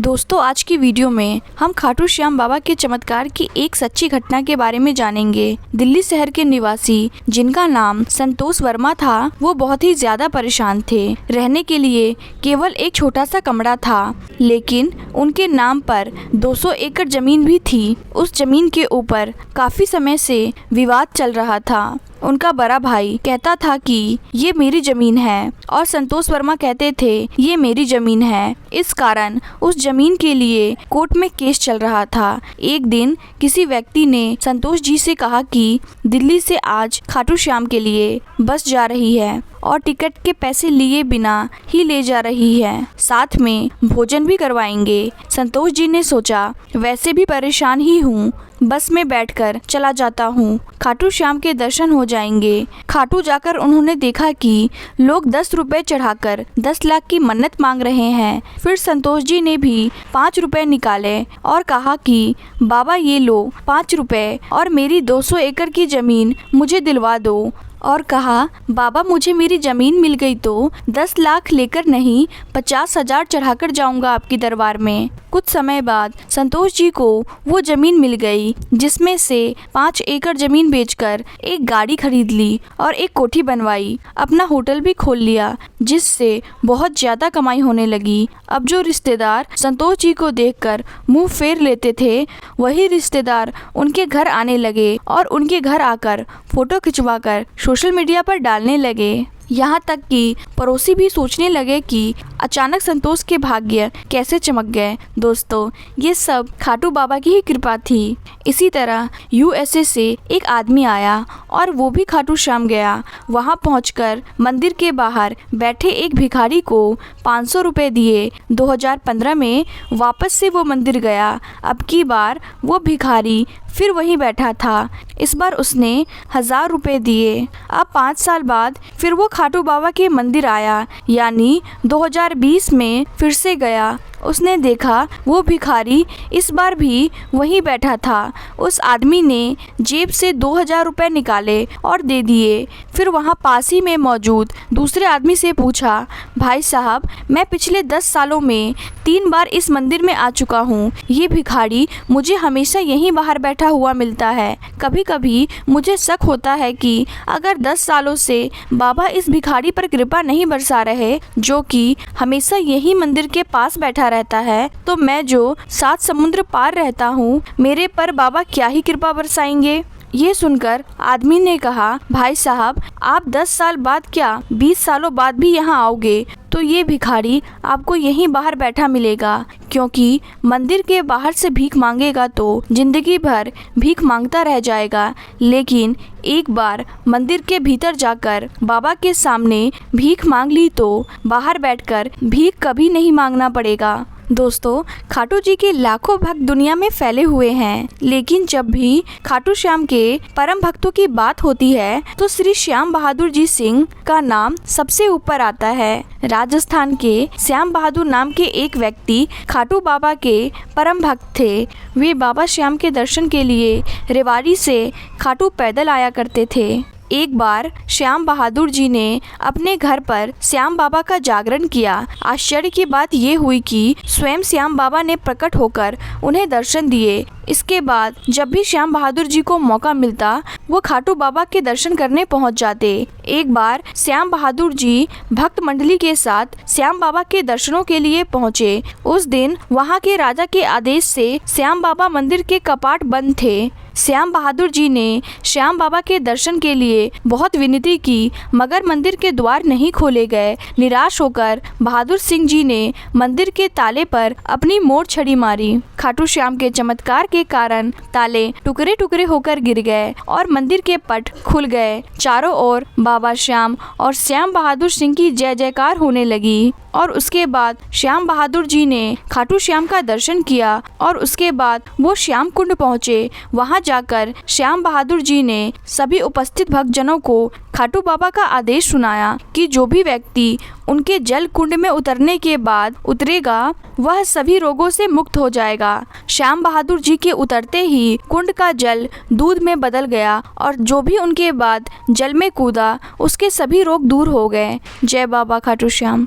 दोस्तों, आज की वीडियो में हम खाटू श्याम बाबा के चमत्कार की एक सच्ची घटना के बारे में जानेंगे। दिल्ली शहर के निवासी जिनका नाम संतोष वर्मा था, वो बहुत ही ज्यादा परेशान थे। रहने के लिए केवल एक छोटा सा कमरा था, लेकिन उनके नाम पर 200 एकड़ जमीन भी थी। उस जमीन के ऊपर काफी समय से विवाद चल रहा था। उनका बड़ा भाई कहता था कि ये मेरी जमीन है और संतोष वर्मा कहते थे ये मेरी जमीन है। इस कारण उस जमीन के लिए कोर्ट में केस चल रहा था। एक दिन किसी व्यक्ति ने संतोष जी से कहा कि दिल्ली से आज खाटू श्याम के लिए बस जा रही है और टिकट के पैसे लिए बिना ही ले जा रही है, साथ में भोजन भी करवाएंगे। संतोष जी ने सोचा, वैसे भी परेशान ही हूँ, बस में बैठकर चला जाता हूँ, खाटू श्याम के दर्शन हो जाएंगे। खाटू जाकर उन्होंने देखा कि लोग 10 रुपए चढ़ाकर 10 लाख की मन्नत मांग रहे हैं। फिर संतोष जी ने भी 5 रुपए निकाले और कहा कि बाबा ये लो 5 रुपए और मेरी 200 एकड़ की जमीन मुझे दिलवा दो। और कहा, बाबा मुझे मेरी ज़मीन मिल गई तो 10 लाख लेकर नहीं 50,000 चढ़ाकर जाऊंगा आपकी दरबार में। कुछ समय बाद संतोष जी को वो ज़मीन मिल गई, जिसमें से 5 एकड़ ज़मीन बेचकर एक गाड़ी खरीद ली और एक कोठी बनवाई। अपना होटल भी खोल लिया, जिससे बहुत ज़्यादा कमाई होने लगी। अब जो रिश्तेदार संतोष जी को देखकर मुंह फेर लेते थे, वही रिश्तेदार उनके घर आने लगे और उनके घर आकर फोटो खिंचवाकर सोशल मीडिया पर डालने लगे। यहाँ तक कि पड़ोसी भी सोचने लगे कि अचानक संतोष के भाग्य कैसे चमक गए। दोस्तों, ये सब खाटू बाबा की ही कृपा थी। इसी तरह यूएसए से एक आदमी आया और वो भी खाटू श्याम गया। वहाँ पहुंचकर मंदिर के बाहर बैठे एक भिखारी को 500 रुपये दिए। 2015 में वापस से वो मंदिर गया। अब की बार वो भिखारी फिर वहीं बैठा था। इस बार उसने 1000 रुपये दिए। अब 5 साल बाद फिर वो खाटू बाबा के मंदिर आया, यानी 2020 में फिर से गया। उसने देखा वो भिखारी इस बार भी वहीं बैठा था। उस आदमी ने जेब से 2000 रुपये निकाले और दे दिए। फिर वहाँ पास ही में मौजूद दूसरे आदमी से पूछा, भाई साहब, मैं पिछले 10 सालों में 3 बार इस मंदिर में आ चुका हूँ। ये भिखारी मुझे हमेशा यहीं बाहर बैठा हुआ मिलता है। कभी कभी मुझे शक होता है कि अगर 10 सालों से बाबा इस भिखारी पर कृपा नहीं बरसा रहे, जो कि हमेशा यही मंदिर के पास बैठा रहता है, तो मैं जो 7 समुद्र पार रहता हूँ, मेरे पर बाबा क्या ही कृपा बरसाएंगे। ये सुनकर आदमी ने कहा, भाई साहब, आप 10 साल बाद क्या 20 सालों बाद भी यहाँ आओगे तो ये भिखारी आपको यहीं बाहर बैठा मिलेगा, क्योंकि मंदिर के बाहर से भीख मांगेगा तो जिंदगी भर भीख मांगता रह जाएगा, लेकिन एक बार मंदिर के भीतर जाकर बाबा के सामने भीख मांग ली तो बाहर बैठकर भीख कभी नहीं मांगना पड़ेगा। दोस्तों, खाटू जी के लाखों भक्त दुनिया में फैले हुए हैं, लेकिन जब भी खाटू श्याम के परम भक्तों की बात होती है तो श्री श्याम बहादुर जी सिंह का नाम सबसे ऊपर आता है। राजस्थान के श्याम बहादुर नाम के एक व्यक्ति खाटू बाबा के परम भक्त थे। वे बाबा श्याम के दर्शन के लिए रेवाड़ी से खाटू पैदल आया करते थे। एक बार श्याम बहादुर जी ने अपने घर पर श्याम बाबा का जागरण किया। आश्चर्य की बात ये हुई कि स्वयं श्याम बाबा ने प्रकट होकर उन्हें दर्शन दिए। इसके बाद जब भी श्याम बहादुर जी को मौका मिलता, वो खाटू बाबा के दर्शन करने पहुंच जाते। एक बार श्याम बहादुर जी भक्त मंडली के साथ श्याम बाबा के दर्शनों के लिए पहुंचे। उस दिन वहां के राजा के आदेश से श्याम बाबा मंदिर के कपाट बंद थे। श्याम बहादुर जी ने श्याम बाबा के दर्शन के लिए बहुत विनती की, मगर मंदिर के द्वार नहीं खोले गए। निराश होकर बहादुर सिंह जी ने मंदिर के ताले पर अपनी मोड़ छड़ी मारी। खाटू श्याम के चमत्कार के कारण ताले टुकड़े टुकड़े होकर गिर गए और मंदिर के पट खुल गए। चारों ओर बाबा श्याम और श्याम बहादुर सिंह की जय जयकार होने लगी। और उसके बाद श्याम बहादुर जी ने खाटू श्याम का दर्शन किया और उसके बाद वो श्याम कुंड पहुँचे। वहाँ जाकर श्याम बहादुर जी ने सभी उपस्थित भक्तजनों को खाटू बाबा का आदेश सुनाया कि जो भी व्यक्ति उनके जल कुंड में उतरने के बाद उतरेगा, वह सभी रोगों से मुक्त हो जाएगा। श्याम बहादुर जी के उतरते ही कुंड का जल दूध में बदल गया और जो भी उनके बाद जल में कूदा, उसके सभी रोग दूर हो गए। जय बाबा खाटू श्याम।